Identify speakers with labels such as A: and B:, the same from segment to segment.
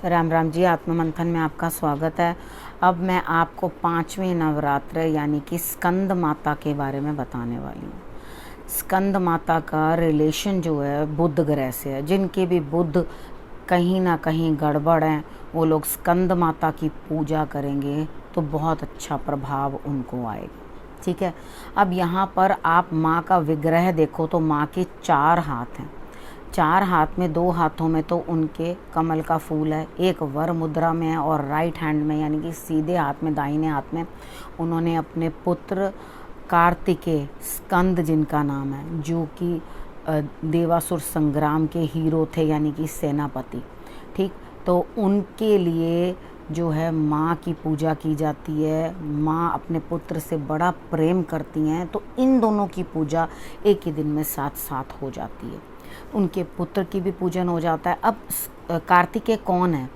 A: राम राम जी। आत्म मंथन में आपका स्वागत है। अब मैं आपको 5वें नवरात्र यानी कि स्कंद माता के बारे में बताने वाली हूँ। स्कंद माता का रिलेशन जो है बुध ग्रह से है। जिनके भी बुध कहीं ना कहीं गड़बड़ हैं, वो लोग स्कंद माता की पूजा करेंगे तो बहुत अच्छा प्रभाव उनको आएगा। ठीक है। अब यहाँ पर आप माँ का विग्रह देखो तो माँ के 4 हाथ हैं। 4 हाथ में 2 हाथों में तो उनके कमल का फूल है, एक वर मुद्रा में है और राइट हैंड में यानी कि सीधे हाथ में, दाहिने हाथ में उन्होंने अपने पुत्र कार्तिकेय, स्कंद जिनका नाम है, जो कि देवासुर संग्राम के हीरो थे यानी कि सेनापति। ठीक, तो उनके लिए जो है माँ की पूजा की जाती है। माँ अपने पुत्र से बड़ा प्रेम करती हैं, तो इन दोनों की पूजा एक ही दिन में साथ साथ हो जाती है। उनके पुत्र की भी पूजन हो जाता है। अब कार्तिकेय कौन है?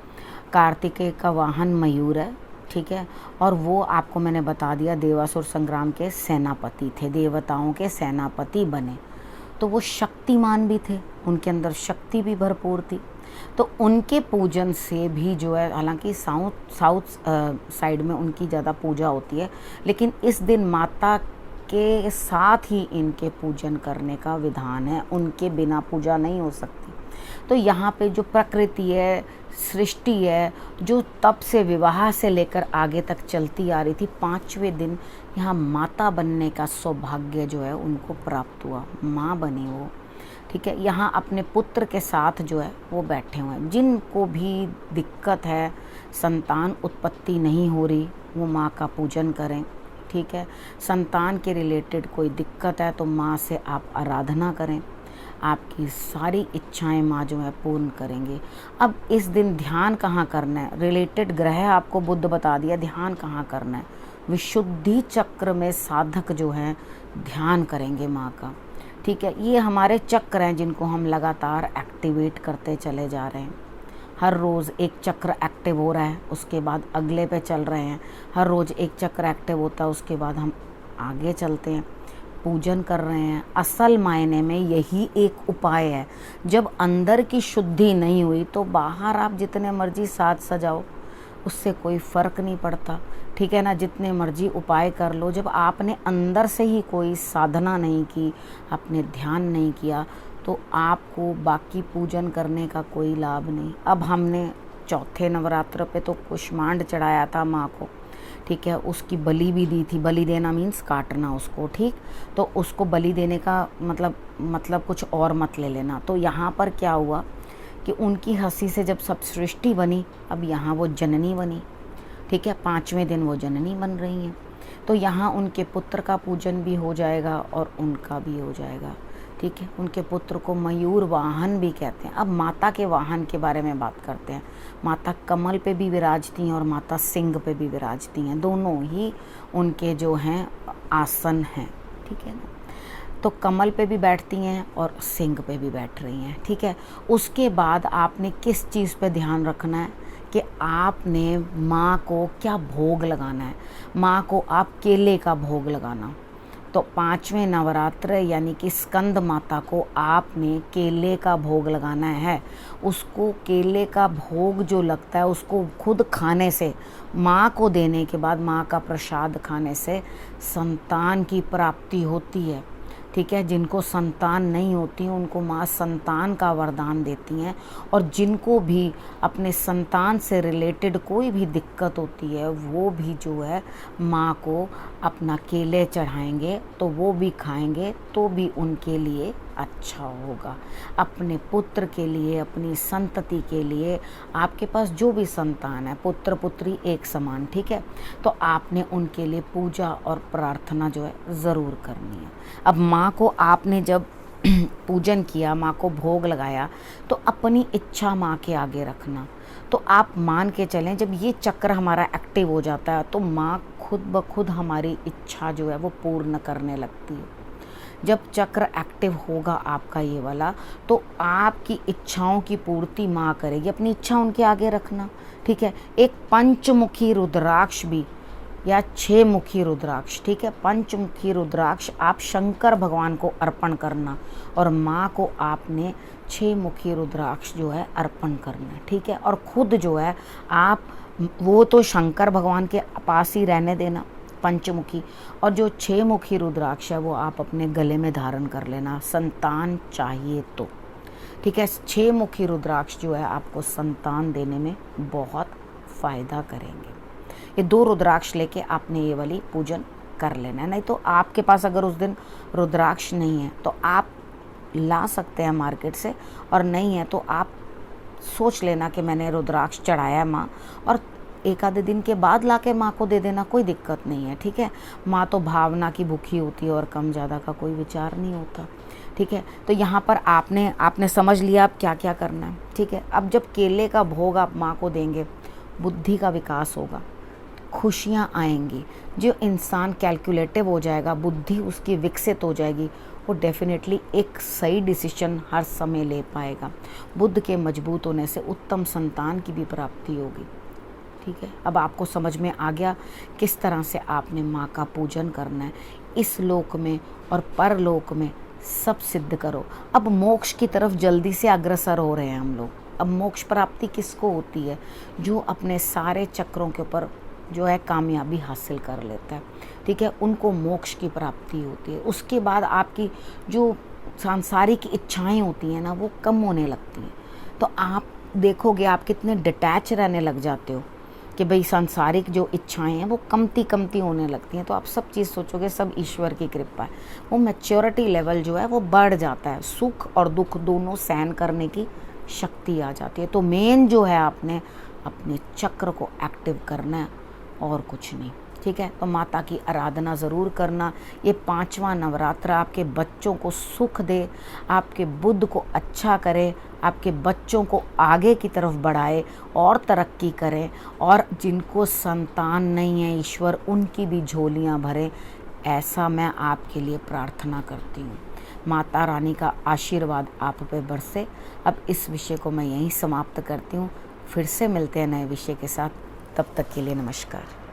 A: कार्तिकेय का वाहन मयूर है। ठीक है। और वो आपको मैंने बता दिया देवासुर संग्राम के सेनापति थे, देवताओं के सेनापति बने। तो वो शक्तिमान भी थे, उनके अंदर शक्ति भी भरपूर थी। तो उनके पूजन से भी जो है, हालांकि साउथ साइड में उनकी ज़्यादा पूजा होती है, लेकिन इस दिन माता के साथ ही इनके पूजन करने का विधान है। उनके बिना पूजा नहीं हो सकती। तो यहाँ पे जो प्रकृति है, सृष्टि है, जो तब से विवाह से लेकर आगे तक चलती आ रही थी, 5वें दिन यहाँ माता बनने का सौभाग्य जो है उनको प्राप्त हुआ। माँ बनी वो। ठीक है। यहाँ अपने पुत्र के साथ जो है वो बैठे हुए हैं। जिनको भी दिक्कत है, संतान उत्पत्ति नहीं हो रही, वो माँ का पूजन करें। ठीक है। संतान के रिलेटेड कोई दिक्कत है तो माँ से आप आराधना करें, आपकी सारी इच्छाएं माँ जो है पूर्ण करेंगे। अब इस दिन ध्यान कहाँ करना है? रिलेटेड ग्रह आपको बुध बता दिया, ध्यान कहाँ करना है? विशुद्धि चक्र में साधक जो है ध्यान करेंगे माँ का। ठीक है। ये हमारे चक्र हैं जिनको हम लगातार एक्टिवेट करते चले जा रहे हैं। हर रोज़ एक चक्र एक्टिव हो रहा है, उसके बाद अगले पे चल रहे हैं। हर रोज़ एक चक्र एक्टिव होता है, उसके बाद हम आगे चलते हैं, पूजन कर रहे हैं। असल मायने में यही एक उपाय है। जब अंदर की शुद्धि नहीं हुई तो बाहर आप जितने मर्जी साज सजाओ, उससे कोई फ़र्क नहीं पड़ता। ठीक है ना। जितने मर्जी उपाय कर लो, जब आपने अंदर से ही कोई साधना नहीं की, आपने ध्यान नहीं किया, तो आपको बाकी पूजन करने का कोई लाभ नहीं। अब हमने चौथे नवरात्र पे तो कुष्मांड चढ़ाया था माँ को। ठीक है। उसकी भी दी थी। बलि देना मीन्स काटना उसको। ठीक, तो उसको बलि देने का मतलब कुछ और मत ले लेना। तो यहाँ पर क्या हुआ कि उनकी हंसी से जब सब सृष्टि बनी, अब यहाँ वो जननी बनी। ठीक है। 5वें दिन वो जननी बन रही हैं। तो यहाँ उनके पुत्र का पूजन भी हो जाएगा और उनका भी हो जाएगा। ठीक है। उनके पुत्र को मयूर वाहन भी कहते हैं। अब माता के वाहन के बारे में बात करते हैं। माता कमल पे भी विराजती हैं और माता सिंह पे भी विराजती हैं। दोनों ही उनके जो हैं आसन हैं। ठीक है ना। तो कमल पे भी बैठती हैं और सिंह पे भी बैठ रही हैं। ठीक है। उसके बाद आपने किस चीज़ पे ध्यान रखना है कि आपने माँ को क्या भोग लगाना है। माँ को आप केले का भोग लगाना। तो 5वें नवरात्र यानी कि स्कंद माता को आपने केले का भोग लगाना है। उसको केले का भोग जो लगता है उसको खुद खाने से, माँ को देने के बाद माँ का प्रसाद खाने से संतान की प्राप्ति होती है। ठीक है। जिनको संतान नहीं होती उनको माँ संतान का वरदान देती हैं। और जिनको भी अपने संतान से रिलेटेड कोई भी दिक्कत होती है, वो भी जो है माँ को अपना केले चढ़ाएंगे तो वो भी खाएंगे तो भी उनके लिए अच्छा होगा। अपने पुत्र के लिए, अपनी संतति के लिए, आपके पास जो भी संतान है, पुत्र पुत्री एक समान। ठीक है। तो आपने उनके लिए पूजा और प्रार्थना जो है ज़रूर करनी है। अब माँ को आपने जब पूजन किया, माँ को भोग लगाया, तो अपनी इच्छा माँ के आगे रखना। तो आप मान के चलें, जब ये चक्र हमारा एक्टिव हो जाता है तो माँ खुद ब खुद हमारी इच्छा जो है वो पूर्ण करने लगती है। जब चक्र एक्टिव होगा आपका ये वाला, तो आपकी इच्छाओं की पूर्ति माँ करेगी। अपनी इच्छा उनके आगे रखना। ठीक है। एक पंचमुखी रुद्राक्ष भी या 6 मुखी रुद्राक्ष, ठीक है। पंचमुखी रुद्राक्ष आप शंकर भगवान को अर्पण करना और माँ को आपने 6 मुखी रुद्राक्ष जो है अर्पण करना है, ठीक है। और खुद जो है आप वो तो शंकर भगवान के पास ही रहने देना पंचमुखी, और जो 6 मुखी रुद्राक्ष है वो आप अपने गले में धारण कर लेना, संतान चाहिए तो, ठीक है। 6 मुखी रुद्राक्ष जो है आपको संतान देने में बहुत फ़ायदा करेंगे। ये 2 रुद्राक्ष लेके आपने ये वाली पूजन कर लेना है। नहीं तो आपके पास अगर उस दिन रुद्राक्ष नहीं है तो आप ला सकते हैं मार्केट से, और नहीं है तो आप सोच लेना कि मैंने रुद्राक्ष चढ़ाया है माँ, और एक आधे दिन के बाद लाके माँ को दे देना, कोई दिक्कत नहीं है, ठीक है। माँ तो भावना की भूखी होती है और कम ज़्यादा का कोई विचार नहीं होता, ठीक है। तो यहाँ पर आपने समझ लिया अब क्या क्या करना है, ठीक है। अब जब केले का भोग आप माँ को देंगे, बुद्धि का विकास होगा, खुशियाँ आएंगी, जो इंसान कैलकुलेटिव हो जाएगा, बुद्धि उसकी विकसित हो जाएगी, वो डेफिनेटली एक सही डिसीजन हर समय ले पाएगा। बुद्ध के मजबूत होने से उत्तम संतान की भी प्राप्ति होगी, ठीक है। अब आपको समझ में आ गया किस तरह से आपने माँ का पूजन करना है। इस लोक में और परलोक में सब सिद्ध करो। अब मोक्ष की तरफ जल्दी से अग्रसर हो रहे हैं हम लोग। अब मोक्ष प्राप्ति किसको होती है? जो अपने सारे चक्रों के ऊपर जो है कामयाबी हासिल कर लेता है, ठीक है, उनको मोक्ष की प्राप्ति होती है। उसके बाद आपकी जो सांसारिक इच्छाएं होती हैं ना, वो कम होने लगती हैं। तो आप देखोगे आप कितने डिटैच रहने लग जाते हो कि भाई सांसारिक जो इच्छाएं हैं वो कमती होने लगती हैं। तो आप सब चीज़ सोचोगे सब ईश्वर की कृपा है। वो मैच्योरिटी लेवल जो है वो बढ़ जाता है, सुख और दुख दोनों सहन करने की शक्ति आ जाती है। तो मेन जो है आपने अपने चक्र को एक्टिव करना है और कुछ नहीं, ठीक है। तो माता की आराधना ज़रूर करना। ये 5वां नवरात्र आपके बच्चों को सुख दे, आपके बुद्ध को अच्छा करे, आपके बच्चों को आगे की तरफ बढ़ाए और तरक्की करें, और जिनको संतान नहीं है ईश्वर उनकी भी झोलियां भरे, ऐसा मैं आपके लिए प्रार्थना करती हूँ। माता रानी का आशीर्वाद आप पे बरसे। अब इस विषय को मैं यहीं समाप्त करती हूँ। फिर से मिलते हैं नए विषय के साथ, तब तक के लिए नमस्कार।